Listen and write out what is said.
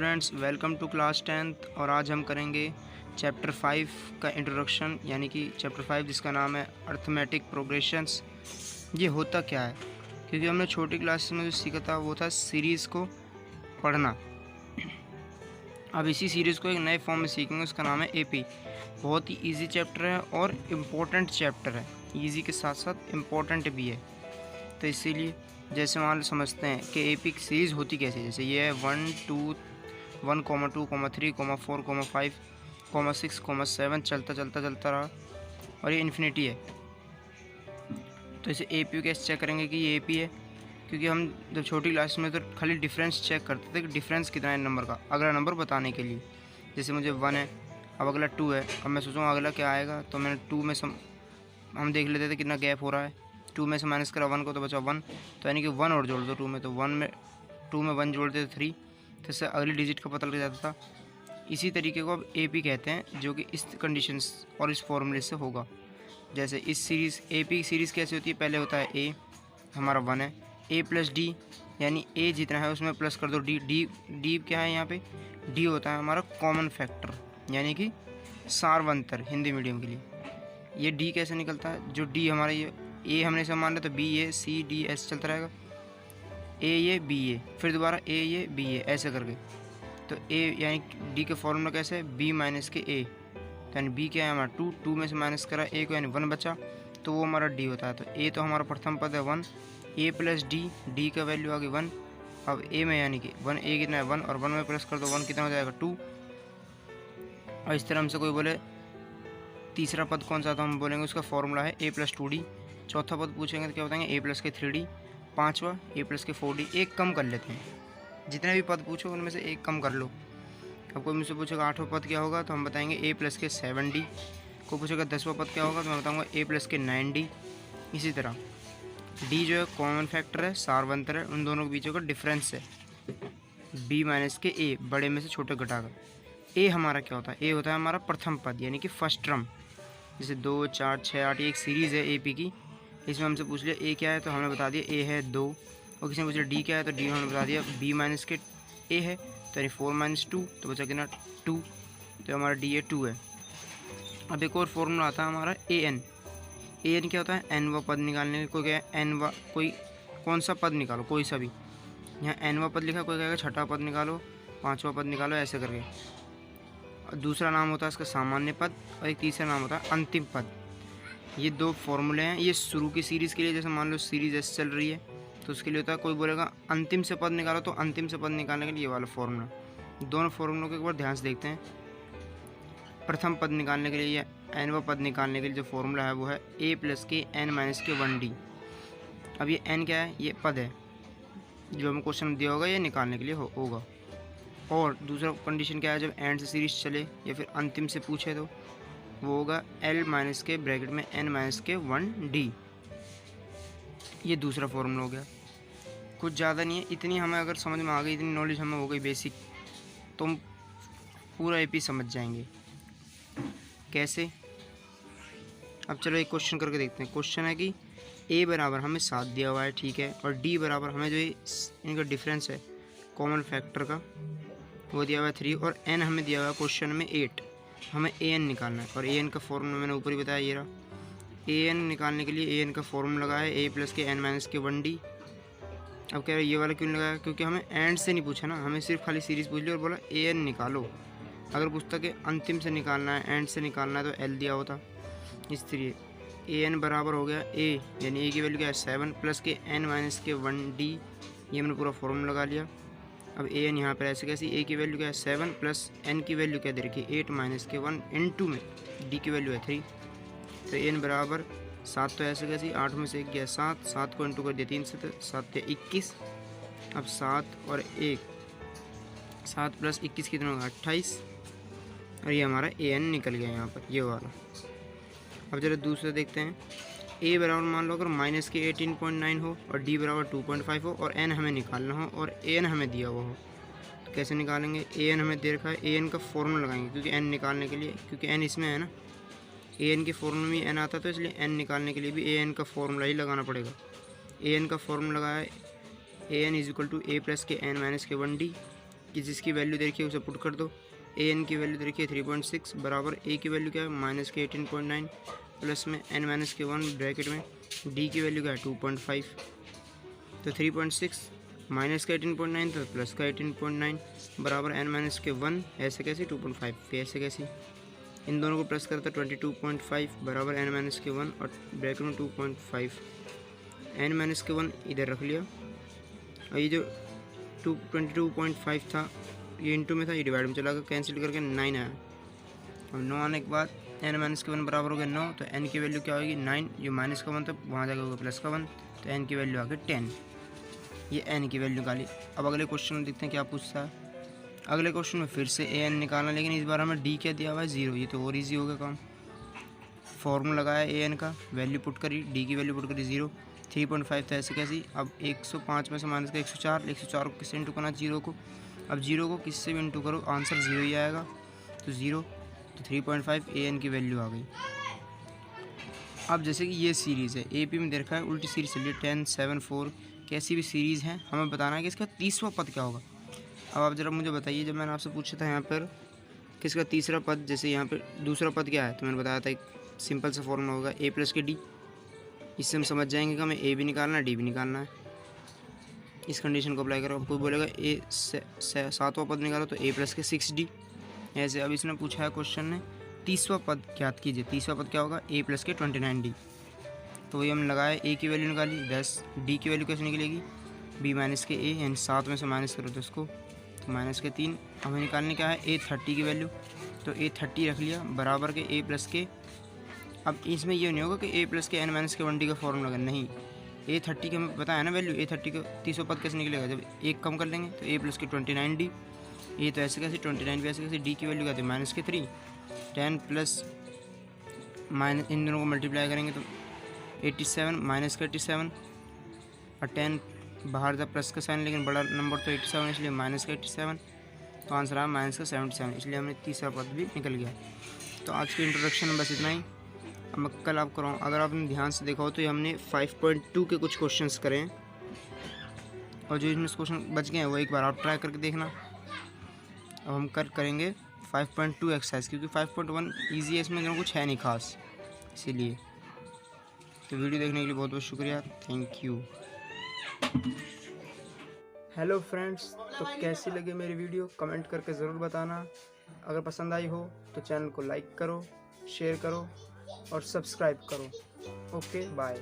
Students, welcome to class 10th। और आज हम करेंगे चैप्टर 5 का इंट्रोडक्शन, यानी कि चैप्टर 5 जिसका नाम है अर्थमेटिक प्रोग्रेशंस। ये होता क्या है? क्योंकि हमने छोटी क्लास में जो सीखा था वो था सीरीज़ को पढ़ना। अब इसी सीरीज़ को एक नए फॉर्म में सीखेंगे, उसका नाम है एपी। बहुत ही ईजी चैप्टर है और इम्पोर्टेंट चैप्टर है। ईजी के साथ साथ इम्पोर्टेंट भी है, तो इसीलिए जैसे मान लो समझते हैं कि एपी की सीरीज़ होती कैसे। जैसे ये है 1, 2, 1, 2, 3, 4, 5, 6, 7 चलता रहा और ये इन्फिनिटी है। तो इसे एपी कैसे चेक करेंगे कि ये एपी है? क्योंकि हम जब छोटी क्लास में तो खाली डिफरेंस चेक करते थे कि डिफरेंस कितना है नंबर का, अगला नंबर बताने के लिए। जैसे मुझे 1 है, अब अगला 2 है, अब मैं सोचूँ अगला क्या आएगा, तो मैंने 2 में हम देख लेते थे कितना गैप हो रहा है। 2 में से माइनस करा 1 को तो बचा 1, तो यानी कि 1 और जोड़ दो 2 में, तो 2 में 1 जोड़ते थे 3, तो इससे अगली डिजिट का पता लग जाता था। इसी तरीके को अब एपी कहते हैं, जो कि इस कंडीशंस और इस फॉर्मूले से होगा। जैसे इस सीरीज़ एपी सीरीज़ कैसे होती है? पहले होता है ए, हमारा 1 है, ए प्लस डी, यानी ए जितना है उसमें प्लस कर दो डी। डी क्या है यहाँ पे? डी होता है हमारा कॉमन फैक्टर, यानी कि सार्वंतर हिंदी मीडियम के लिए। ये डी कैसे निकलता है? जो डी हमारा ये ए हमने इसे मान लिया, तो बी ए सी डी एस चलता रहेगा, ए बी ए, फिर दोबारा ए बी ए, ऐसे करके। तो ए यानी डी के फॉर्मूला कैसे है? बी माइनस के ए, तो यानी बी क्या है हमारा 2, 2 में से माइनस करा ए को, यानी 1 बचा, तो वो हमारा डी होता है। तो ए तो हमारा प्रथम पद है 1, ए प्लस डी, डी का वैल्यू आ गई 1। अब ए में यानी कि 1, ए कितना है 1, और 1 में प्लस कर दो 1 कितना हो जाएगा 2। और इस तरह हमसे कोई बोले तीसरा पद कौन सा, तो हम बोलेंगे उसका फॉर्मूला है ए प्लस 2डी। चौथा पद पूछेंगे तो क्या बताएंगे? ए प्लस के 3डी। पाँचवा ए प्लस के 4डी। एक कम कर लेते हैं, जितने भी पद पूछो उनमें से एक कम कर लो। अब कोई मुझसे पूछेगा 8वां पद क्या होगा, तो हम बताएंगे ए प्लस के 7डी। कोई पूछेगा 10वां पद क्या होगा, तो मैं बताऊँगा ए प्लस के 9डी। इसी तरह डी जो है कॉमन फैक्टर है, सार्वंतर है, उन दोनों के बीच का डिफरेंस है बी माइनस के ए, बड़े में से छोटे घटाकर। ए हमारा क्या होता है? ए होता है हमारा प्रथम पद, यानी कि फर्स्ट टर्म। जैसे 2, 4, 6, 8 एक सीरीज़ है एपी की। इसमें हमसे पूछ लिया ए क्या है, तो हमने बता दिया ए है 2। और किसी ने पूछ लिया डी क्या है, तो डी हमने बता दिया बी माइनस के ए है, तो यानी 4 माइनस 2, तो बचा कितना 2, तो हमारा डी ए 2 है। अब एक और फॉर्मूला आता है हमारा ए एन। ए एन क्या होता है? एन व पद निकालने के। कोई क्या है एन व, कोई कौन सा पद निकालो, कोई सा भी। यहाँ एन व पद लिखा, कोई कहेगा छठा पद निकालो, 5वां पद निकालो, ऐसे करके। दूसरा नाम होता है इसका सामान्य पद, और एक तीसरा नाम होता है अंतिम पद। ये 2 फॉर्मूले हैं। ये शुरू की सीरीज़ के लिए, जैसे मान लो सीरीज एस चल रही है, तो उसके लिए होता है, कोई बोलेगा अंतिम से पद निकालो, तो अंतिम से पद निकालने के लिए ये वाला फॉर्मूला। दोनों फॉर्मूलों को एक बार ध्यान से देखते हैं। प्रथम पद निकालने के लिए या एनवा पद निकालने के लिए जो फॉर्मूला है वो है ए प्लस के एन माइनस के 1डी। अब ये एन क्या है? ये पद है जो हमें क्वेश्चन दिया होगा, ये निकालने के लिए होगा। और दूसरा कंडीशन क्या है? जब एंड से सीरीज चले या फिर अंतिम से पूछे, तो वो होगा एल माइनस के ब्रैकेट में एन माइनस के 1डी। ये दूसरा फॉर्मूला हो गया। कुछ ज़्यादा नहीं है, इतनी हमें अगर समझ में आ गई, इतनी नॉलेज हमें हो गई बेसिक, तो हम पूरा एपी समझ जाएंगे। कैसे? अब चलो एक क्वेश्चन करके देखते हैं। क्वेश्चन है कि ए बराबर हमें 7 दिया हुआ है, ठीक है, और डी बराबर हमें जो इनका डिफरेंस है कॉमन फैक्टर का वो दिया हुआ है 3, और एन हमें दिया हुआ है क्वेश्चन में 8। हमें ए एन निकालना है, और ए एन का फॉर्मूला मैंने ऊपर ही बताया, ये रहा। ए एन निकालने के लिए ए एन का फॉर्मूला लगा है ए प्लस के एन माइनस के 1डी। अब कह रहे ये वाला क्यों लगाया? क्योंकि हमें एंड से नहीं पूछा ना, हमें सिर्फ खाली सीरीज़ पूछ ली और बोला ए एन निकालो। अगर पूछता कि अंतिम से निकालना है, एंड से निकालना है, तो एल दिया होता। इसलिए ए एन बराबर हो गया ए, यानी ए की वैल्यू क्या है 7 प्लस के एन माइनस के 1डी। ये मैंने पूरा फॉर्मूला लगा लिया। अब ए एन यहाँ पर ऐसे कैसे? ए की वैल्यू क्या है 7 प्लस एन की वैल्यू क्या दे रखी है 8 माइनस के 1 इनटू में डी की वैल्यू है 3। तो एन बराबर 7, तो ऐसे कैसे 8 में से 1 गया 7, 7 को इंटू कर दिया 3 से, तो 7 या 21। अब 7 और 1, 7 प्लस 21 कितना होगा 28, और ये हमारा ए एन निकल गया यहाँ पर, ये वाला। अब जरा दूसरा देखते हैं। ए बराबर मान लो अगर माइनस के 18.9 हो, और डी बराबर 2.5 हो, और एन हमें निकालना हो, और ए एन हमें दिया हुआ हो, तो कैसे निकालेंगे? ए एन हमें दे रखा है, ए एन का फॉर्मूला लगाएंगे, क्योंकि एन निकालने के लिए, क्योंकि एन इसमें है ना, ए एन के फॉर्मूला में एन आता, तो इसलिए एन निकालने के लिए भी ए एन का फॉर्मूला ही लगाना पड़ेगा। ए एन का फॉर्मूला लगाया a n is equal to a plus के एन माइनस के 1डी। कि जिसकी वैल्यू देखिए उसे पुट कर दो। ए एन की वैल्यू देखिए 3.6 बराबर ए की वैल्यू क्या है माइनस के 18.9 प्लस में एन माइनस के 1 ब्रैकेट में डी की वैल्यू क्या है 2.5। तो 3.6 माइनस का 18.9 तो प्लस का 18.9 बराबर एन माइनस के 1 ऐसे कैसे 2.5 फिर ऐसे कैसे इन दोनों को प्लस करता 22.5 बराबर एन माइनस के 1 और ब्रैकेट में 2.5 एन माइनस के 1 इधर रख लिया और ये जो 22.5 था ये इंटू में था ये डिवाइड में चला गया कैंसिल करके 9 आया। अब 9 आने के बाद एन माइनस के 1 बराबर हो गया 9 तो एन की वैल्यू क्या होगी 9 जो माइनस का 1 था वहाँ जाकर होगा प्लस का 1 तो एन की वैल्यू आ गई 10। ये एन की वैल्यू निकाली। अब अगले क्वेश्चन में देखते हैं क्या पूछता है। अगले क्वेश्चन में फिर से ए एन निकालना लेकिन इस बार हमें डी क्या दिया हुआ है 0। ये तो और ईजी हो गया काम। फॉर्मूला लगाया ए एन का वैल्यू पुट करी डी की वैल्यू पुट करी 0 3.5 था ऐसे कैसी। अब 105 में से माइनस का 104 को किससे इंटू करना 0 को। अब 0 को किससे भी इंटू करो आंसर 0 ही आएगा तो 0 तो 3.5 ए एन की वैल्यू आ गई। अब जैसे कि ये सीरीज़ है ए पी में देखा है उल्टी सीरीज चलिए 10 7 4 कैसी भी सीरीज़ है हमें बताना है कि इसका 30वां पद क्या होगा। अब आप ज़रा मुझे बताइए जब मैंने आपसे पूछा था यहाँ पर किसका तीसरा पद जैसे यहाँ पर दूसरा पद क्या है तो मैंने बताया था एक सिंपल सा फॉर्मूला होगा ए प्लस के डी। इससे हम समझ जाएंगे कि हमें ए भी निकालना है डी भी निकालना है। इस कंडीशन को अप्लाई करो। कोई बोलेगा ए से 7वां पद निकालो तो ए प्लस के 6d ऐसे। अब इसने पूछा है क्वेश्चन ने 30वां पद ज्ञात कीजिए। 30वां पद क्या होगा ए प्लस के 29d। तो वही हमने लगाया ए की वैल्यू निकाली 10 डी की वैल्यू कैसे निकलेगी बी माइनस के ए यानी 7 में से माइनस करो 10 को तो माइनस के 3। हमें निकालने क्या है ए 30 की वैल्यू तो ए 30 रख लिया बराबर के ए प्लस के। अब इसमें ये नहीं होगा कि ए प्लस के एन माइनस के 1d का फॉर्मूला लगा नहीं ए 30 के हमें पता है ना वैल्यू ए 30 का 30वां पद कैसे निकलेगा जब एक कम कर लेंगे तो ए प्लस के 29d। ये तो ऐसे कैसे 29 भी ऐसे कैसे डी की वैल्यू क्या थी माइनस के 3 10 प्लस माइनस इन दोनों को मल्टीप्लाई करेंगे तो 87 माइनस का 87 और 10 बाहर था प्लस का साइन लेकिन बड़ा नंबर तो 87 इसलिए माइनस का 87 तो आंसर आया माइनस का 77 इसलिए हमने तीसरा पद भी निकल गया। तो आज के इंट्रोडक्शन में बस इतना ही। अब मैं कल आपको कराऊँ अगर आपने ध्यान से देखा हो तो ये हमने 5.2 के कुछ क्वेश्चंस करें और जो इसमें क्वेश्चन बच गए हैं वो एक बार आप ट्राई करके देखना। अब हम करेंगे 5.2 एक्सरसाइज क्योंकि 5.1 ईजी है इसमें कुछ है नहीं खास इसीलिए। तो वीडियो देखने के लिए बहुत बहुत शुक्रिया थैंक यू। हेलो फ्रेंड्स तो कैसी लगी मेरी वीडियो कमेंट करके ज़रूर बताना। अगर पसंद आई हो तो चैनल को लाइक करो शेयर करो और सब्सक्राइब करो। Okay bye.